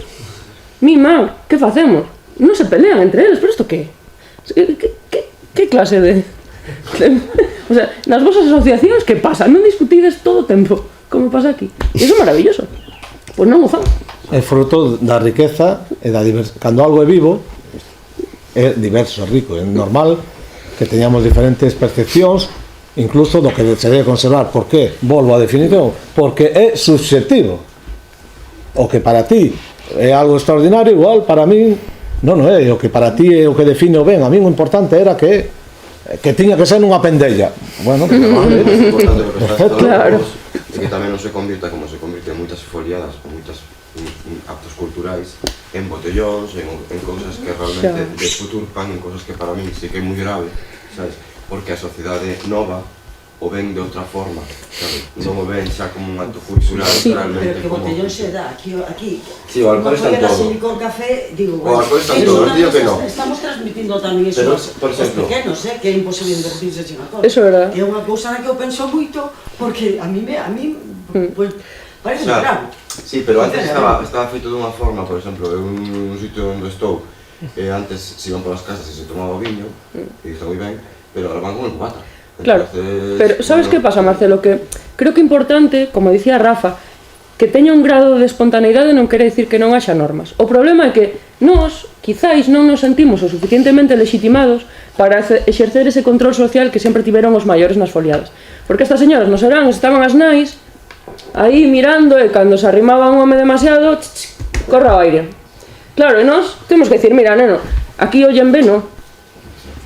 Mi má, que facemos? Non se pelean entre eles, pero isto que? Que clase de... O sea, nas vosas asociacións, que pasa? Non discutides todo o tempo, como pasa aquí. E iso é maravilloso. Pois non o fan. É fruto da riqueza e da diversidade. Cando algo é vivo, é diverso, rico. É normal que teñamos diferentes percepcións, incluso do que se debe conservar. Por que? Volvo á definición. Porque é subxetivo. O que para ti é algo extraordinario, igual para mí non é. O que para ti é o que define o ben. A mí o importante era que tiña que ser nunha pendella. Bueno, é importante o que estás falando, que tamén non se convirta como se convirte en moitas foliadas ou moitos actos culturais en botellóns, en cousas que realmente desuturpan, en cousas que para mí sí que é moi grave, sabes? porque a sociedade nova o ven de outra forma, sabe? Non o ven xa como un acto cultural, realmente pero que como... botellón se dá, aquí Sí, o alcohol está en todo. Sin licor café, digo, O alcohol está en todo, digo que no. Estamos transmitindo tamén iso Pero, aos por ejemplo, pequenos, que é imposible invertirse en alcohol. Eso é verdad. Que é unha cousa na que eu penso moito, porque a mí pues, parece moi grave. Sí, pero antes estaba feito dunha forma, por exemplo, en un sitio onde estou, antes se iban polas casas e se tomaba viño, e está moi ben, pero ahora van con el cubata. Claro, pero sabes que pasa, Marcelo? Que creo que é importante, como dicía Rafa, que teña un grado de espontaneidade non quere dicir que non haxa normas. O problema é que nós, quizáis, non nos sentimos o suficientemente legitimados para exercer ese control social que sempre tiveron os maiores nas foliadas. Porque estas señoras no serán, estaban as nais aí mirando e cando se arrimaba un home demasiado, corre ao aire. Claro, e nós temos que dicir, mira, neno, aquí ollen ben, no?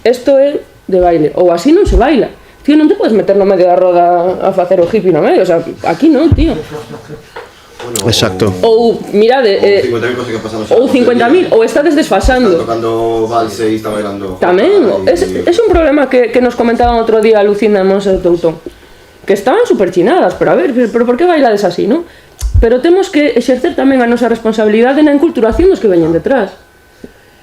Isto é de baile, ou así non se baila. Tío, non te podes meter no medio da roda a facer o hippie no medio, o sea, aquí non, tío. Exacto. Ou, mirade, ou 50.000, ou estades desfasando. Está tocando valse e está bailando. Tamén, é un problema que nos comentaban outro día a Lucina Monse de Toutón, que estaban superchinadas, pero a ver, pero por que bailades así, non? Pero temos que exercer tamén a nosa responsabilidade na enculturación dos que veñen detrás.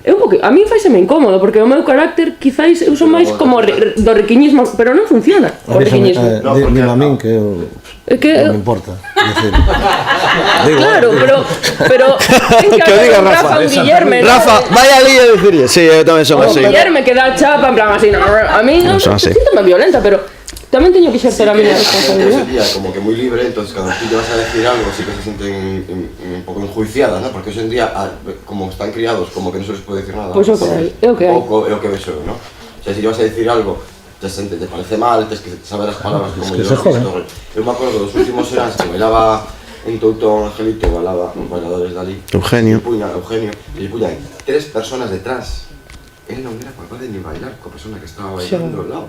A mí faiseme incómodo, porque o meu carácter quizáis eu son máis como do riquiñismo, pero non funciona o riquiñismo. Dime a min que non me importa. Claro, pero ten que haber un Rafa, un Guillerme. Rafa, vai ali a dicirlle. Sí, eu tamén son así. Un Guillerme que dá chapa, en plan así, a mí non sinto-me violenta, pero tamén teño que exercer a miña responsabilidade. Ese día como que moi libre, entonces cando tú te vas a decir algo, sí que se sienten un pouco enjuiciadas, ¿no? Porque hoxe en día, como están criados, como que non se les pode decir nada. Pois é o que hai. Pouco é o que vexo, ¿no? O sea, si vas a decir algo, te parece mal, tens que saber as palabras como yo. Eu me acordo dos últimos serás que bailaba en Toutón, Angelito, bailaba os bailadores de ali. Eugenio. E puñan 3 personas detrás. Él non era capaz de ni bailar coa persona que estaba bailando ao lado.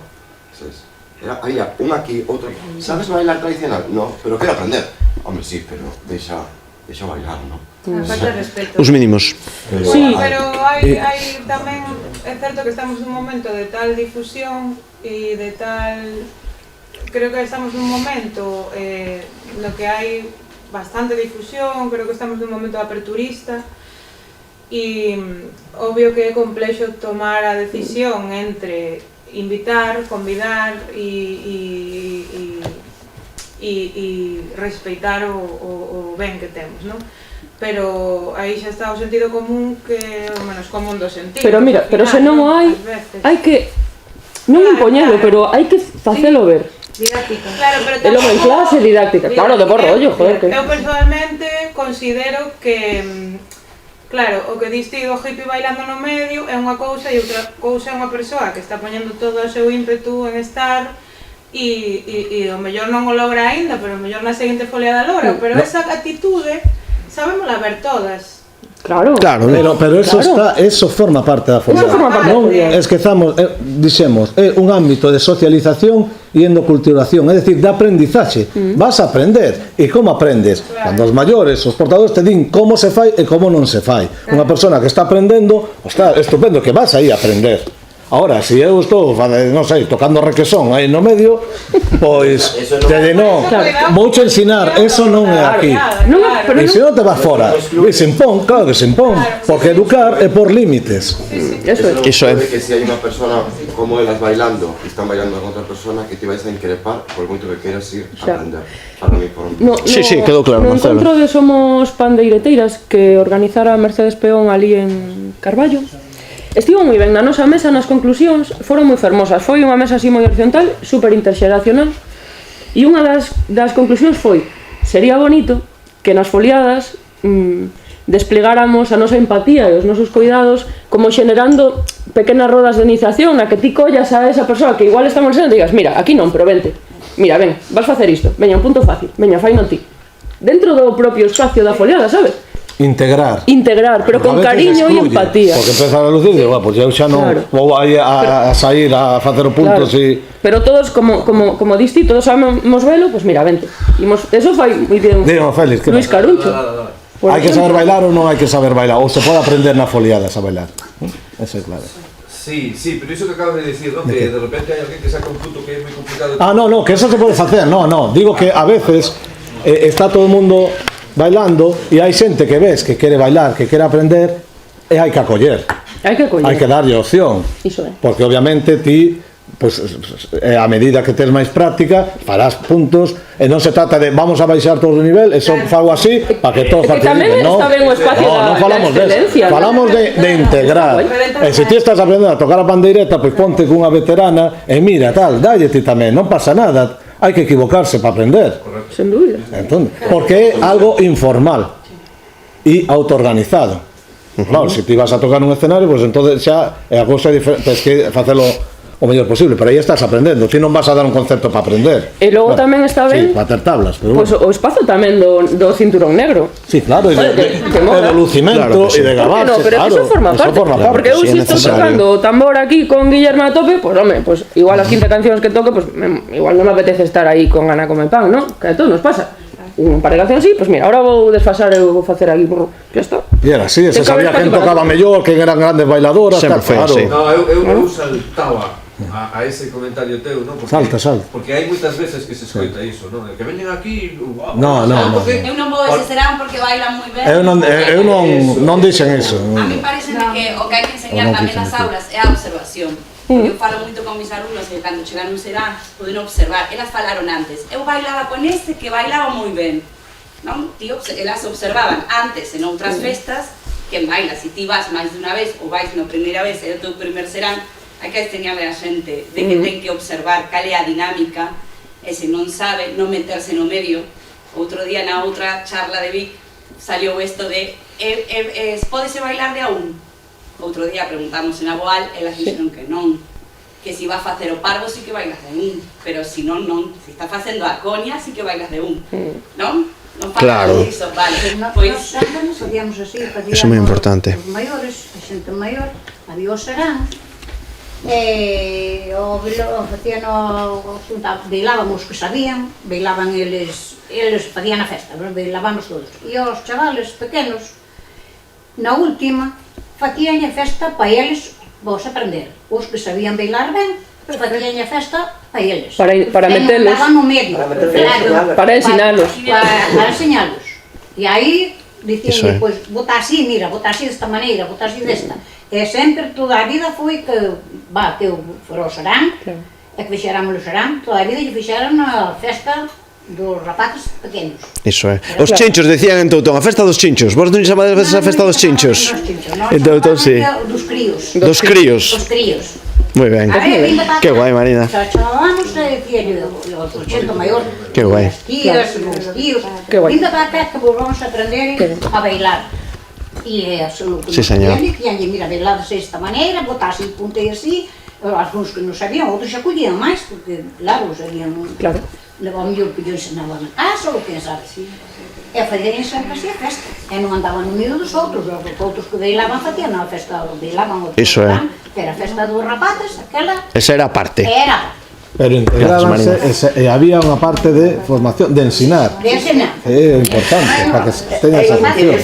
¿Sabes? Había un aquí, outro aquí. ¿Sabes bailar tradicional? No, pero quero aprender. Hombre, sí, pero deixa bailar, ¿no? Falta de respeto. Os mínimos. Sí. Pero hai tamén, é certo que estamos nun momento de tal difusión e de tal... Creo que estamos nun momento no que hai bastante difusión, creo que estamos nun momento aperturista e obvio que é complexo tomar a decisión entre invitar, convidar e respeitar o ben que temos, non? Pero aí xa está o sentido común que o menos común do sentido. Pero mira, pero se non o hai que non impoñelo, pero hai que facelo ver. Didáctica. Claro, pero é lo en clase didáctica. Claro, de por rollo, joder. Eu personalmente considero que claro, o que diste do hippie bailando no medio é unha cousa e outra cousa é unha persoa que está poñendo todo o seu ímpetu en estar e o mellor non o logra aínda, pero o mellor na seguinte foliada logra, pero esa actitude sabémola ver todas. Claro, pero eso forma parte da foliada. Non esquezamos, dixemos, é un ámbito de socialización e endoculturación, é dicir, de aprendizaxe. Vas a aprender. E como aprendes? Cando os maiores, os portadores te din como se fai e como non se fai. Unha persona que está aprendendo, está estupendo que vas aí a aprender. Ahora, se eu estou, non sei, tocando requesón aí no medio, pois, vouche ensinar, eso non é aquí. E se non te vas fora, se impón, claro que se impón, porque educar é por límites. Eso é. Que se hai unha persona como elas bailando, e están bailando con outra persona, que te vais a increpar por moito que queras ir a aprender. Para mí, por un... Sí, quedou claro. No encontro de Somos Pandeireteiras que organizara Mercedes Peón ali en Carballo, estivo moi ben na nosa mesa, nas conclusións foron moi fermosas. Foi unha mesa así moi horizontal, super interxeracional, e unha das conclusións foi: sería bonito que nas foliadas desplegáramos a nosa empatía e os nosos cuidados como xenerando pequenas rodas de iniciación na que ti collas a esa persoa que igual está molestando e digas: mira, aquí non, pero vente, mira, ven, vas facer isto, veña, un punto fácil, veña, faino ti, dentro do propio espacio da foliada, sabes? Integrar, pero con cariño e empatía. Porque empezar a lucir, digo, pues eu xa non vou aí a sair a facer puntos e... Pero todos, como diste, todos sabemos velo, pues mira, vente. Eso fai moi bien Luis Caruncho. Hai que saber bailar ou non hai que saber bailar? Ou se pode aprender na foliadas a bailar? Eso é claro. Sí, pero iso que acabas de decir, ¿no? Que de repente hai alguén que saca un punto que é moi complicado. No, que eso se pode facer, no, digo que a veces está todo o mundo bailando e hai xente que ves que quere bailar, que quere aprender e hai que acoller. Hai que darlle opción. Iso é. Porque obviamente ti pois a medida que tes máis práctica farás puntos e non se trata de vamos a baixar todo o nivel e só fago así para que todos participen, non? Non falamos de falamos de integrar e se ti estás aprendendo a tocar a pandeireta pois ponte cunha veterana e mira tal, dalle ti tamén, non pasa nada, hai que equivocarse para aprender, sen dúbida, porque é algo informal e autoorganizado. Claro, se ti vas a tocar nun escenario pois entonces xa a cousa é diferente, tens que facelo o mellor posible, pero aí estás aprendendo, ti non vas a dar un concepto para aprender. E logo tamén está ben, para ter tablas, pero pois o espazo tamén do cinturón negro. Sí, claro, e de lucimento e de gabarse, pero eso forma parte, porque eu se estou tocando o tambor aquí con Guillermo a tope, pois home, pois igual as 15 cancións que toque, pois igual non me apetece estar aí con Ana Come Pan, non? Que a todos nos pasa. Un par de cancións así, pois mira, ahora vou desfasar e vou facer aquí, ya está. E era así, se sabía quen tocaba mellor, quen eran grandes bailadoras, claro. No, eu saltaba a ese comentario teu, non? Salta. Porque hai moitas veces que se escoita iso, non? Que veñen aquí... No. Eu non vou ese serán porque bailan moi ben. Eu non dixen iso. A mí parece que o que hai que enseñar tamén nas aulas é a observación. Eu falo moito con mis alumnos que cando chegaron serán poden observar. Elas falaron antes. Eu bailaba con este que bailaba moi ben. Non? Elas observaban antes en outras festas que baila. Se ti vas máis dunha vez ou vais na primeira vez e o teu primer serán, hai que enseñarle a xente de que ten que observar cal é a dinámica e se non sabe, non meterse no medio. Outro día na outra charla de Vic salió isto de pódese bailar de a un. Outro día preguntamos en Aboal e elas dixeron que non, que se iba a facer o parvo sí que bailas de un, pero se non, se está facendo a coña sí que bailas de un, non? Non claro. Iso, vale. Pois nos facíamos así, eso é moi importante. Os maiores, a xente maior, había o serán, e o facían bailábamos que sabían, bailaban eles facían a festa, bailábamos todos. E os chavales pequenos, na última, facían a festa para eles vos aprender. Os que sabían bailar ben, facían a festa para eles. Para metelos. Estaban no medio, para ensinarlos. Para ensinarlos. E aí dicían, pois, bota así, mira, bota así desta maneira, bota así desta. E sempre, toda a vida foi que, que eu fora o serán, e que fixéramos o serán, toda a vida lle fixeron a festa dos rapaces pequenos. Iso é. Os chinchos, decían en Toutón, a festa dos chinchos. Vos non chamades a festa dos chinchos? En Toutón, sí. Dos críos. Dos críos. Dos críos. Moi ben. Que guai, Marina. Chamábamos e dicían o xento maior. Que guai. As tías, os tíos. Vinda para cá que vos vamos a aprender a bailar. E sí, señor. Mira, bailades esta maneira, botase punta e así. Alguns que non sabían, outros xa collían máis, porque, claro, sabían... Claro. Leva o mellor que yo ensenaban a casa ou quen sabe. E facían sempre así a festa. E non andaban no medio dos outros. Os outros que bailaban facían a festa, bailaban o serán, que era a festa dos rapaces, aquela... Esa era a parte. Era. Pero integrábanse e había unha parte de formación, de ensinar. De ensinar. É importante, para que teña esa función.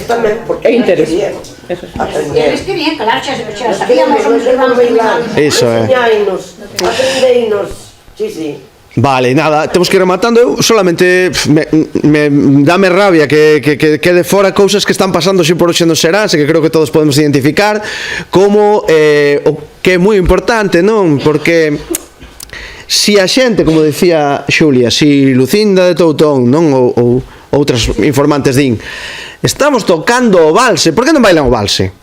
É interés. Eles querían, claro, xa sabíamos onde íbamos a bailar. Iso é. Enseñainos, aprendeinos, sí. Vale, nada, temos que ir rematando. Eu solamente me dame rabia que quede fora cousas que están pasando xe por hoxe no Serán, que creo que todos podemos identificar como o que é moi importante, non? Porque si a xente, como decía Xulia, si Lucinda de Toutón, non, ou outras informantes din, estamos tocando o valse, por que non bailan o valse?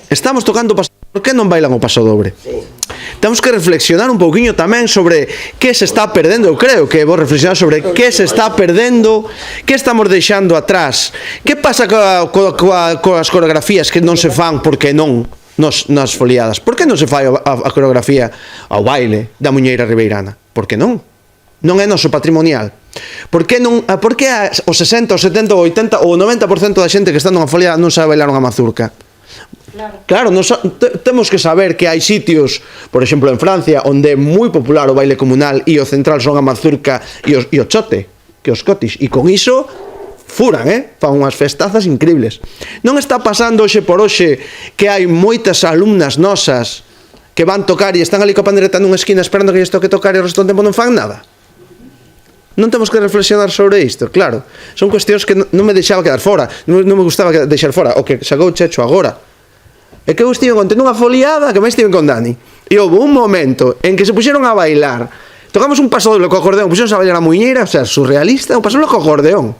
Estamos tocando o paso, por que non bailan o paso dobre? Temos que reflexionar un pouquiño tamén sobre que se está perdendo. Eu creo que vou reflexionar sobre que se está perdendo, que estamos deixando atrás, que pasa coas coreografías que non se fan porque non nas foliadas. Por que non se fai a coreografía ao baile da muñeira ribeirana? Por que non? Non é noso patrimonial. Por que o 60, o 70, o 80 ou o 90% da xente que está nunha foliada non sabe bailar unha mazurca? Claro, temos que saber que hai sitios, por exemplo en Francia, onde é moi popular o baile comunal e o central son a mazurca e o chote, que os cotis, e con iso furan, fan unhas festazas increíbles. Non está pasando hoxe por hoxe que hai moitas alumnas nosas que van tocar e están ali coa pandereta nunha esquina esperando que lles toque tocar e o resto do tempo non fan nada? Non temos que reflexionar sobre isto, claro. Son cuestións que non me deixaba quedar fora, non me gustaba deixar fora, o que sacou Checho agora. É que eu estive contendo unha foliada que máis estive con Dani. E houve un momento en que se puxeron a bailar. Tocamos un paso doble co acordeón, puxeron a bailar a muñeira, o sea, surrealista, un paso doble co acordeón.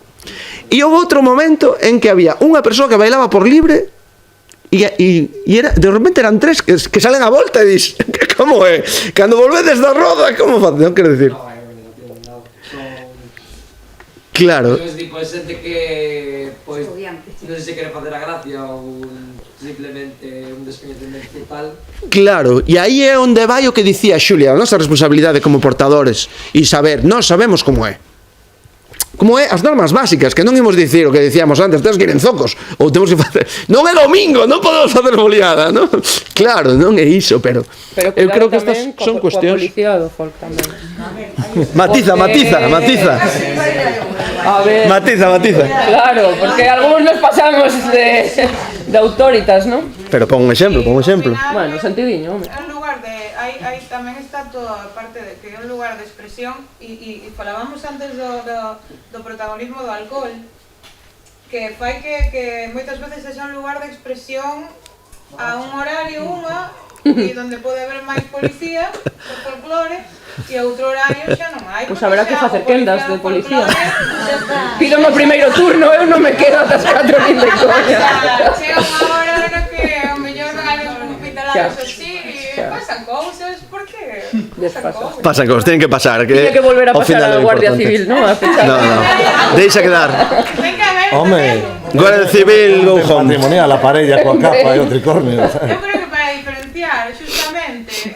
E houve outro momento en que había unha persoa que bailaba por libre e era, de repente eran tres que salen a volta e dis, como é? Cando volvedes da roda, como faz? Non quero dicir. Claro. Pois tipo, é xente que pois non sei se quere facer a gracia ou simplemente un descoñecemento total. Claro, e aí é onde vai o que dicía Xulia, a nosa responsabilidade como portadores e saber, nós sabemos como é. Como é as normas básicas, que non imos dicir o que dicíamos antes, temos que ir en zocos, ou temos que facer... Non é domingo, non podemos facer foliada, non? Claro, non é iso, pero eu creo que estas son cuestións... Policía do folk tamén. Matiza. A ver... Matiza. Claro, porque algúns nos pasamos de autoritas, non? Pero pon un exemplo. Bueno, sentidiño, home. É un lugar de... Aí tamén está toda a parte de que é un lugar de expresión e falábamos antes do protagonismo do alcohol, que fai que moitas veces sexa un lugar de expresión a un horario e onde pode haber máis policía do folclore e outro horario xa non hai. Pois haberá que facer quendas de policía. Pídome o primeiro turno, eu non me quedo ata as 4 nin de coña. Chega unha hora no que ao mellor non hai un hospitalarios así e pasan cousas, por que? Pasan cousas, tienen que pasar. Tiene que volver a pasar a Guardia Civil, non? No, deixa quedar. Home, Guardia Civil, go home. Patrimonial, a parella coa capa e o tricornio. Eu creo que para diferenciar justamente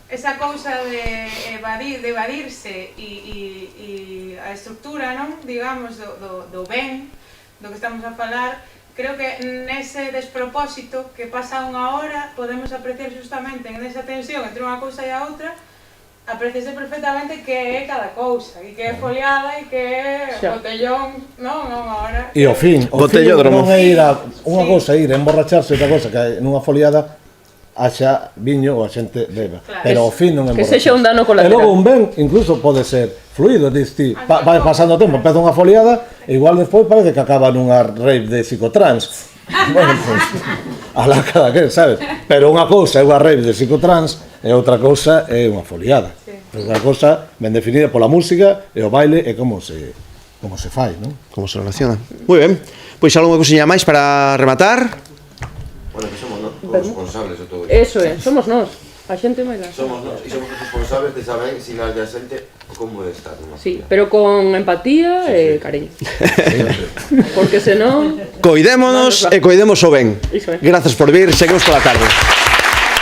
esa cousa de evadirse e a estructura, non? Digamos, do ben, do que estamos a falar, creo que nese despropósito que pasa unha hora podemos apreciar justamente en esa tensión entre unha cousa e a outra, apreciase perfectamente que é cada cousa, e que é foliada e que é botellón, non agora. E ao fin non é ir a unha cousa, ir a emborracharse, outra cousa que nunha foliada haxa viño ou a xente beba, pero ao fin non emborracharse. Que sexa un dano colateral. E logo un ben incluso pode ser fluido, ti, vai pasando o tempo, empeza unha foliada e igual despois parece que acaba nunha rave de psicotrans. Bueno, pues, alá cada quen, sabes? Pero unha cousa é unha rave de psicotrans e outra cousa é unha foliada. Unha cousa ben definida pola música e o baile e como se fai, non? Como se relaciona. Moi ben. Pois algunha cousiña máis para rematar? Bueno, que somos os responsables de todo isto. Eso é, somos nós. A xente máis Somos nós, e somos os responsables de saber sinal de a xente como de estar. Sí, pero con empatía e cariño. Porque senón... Coidémonos e coidemos o ben. Grazas por vir, seguimos pola tarde.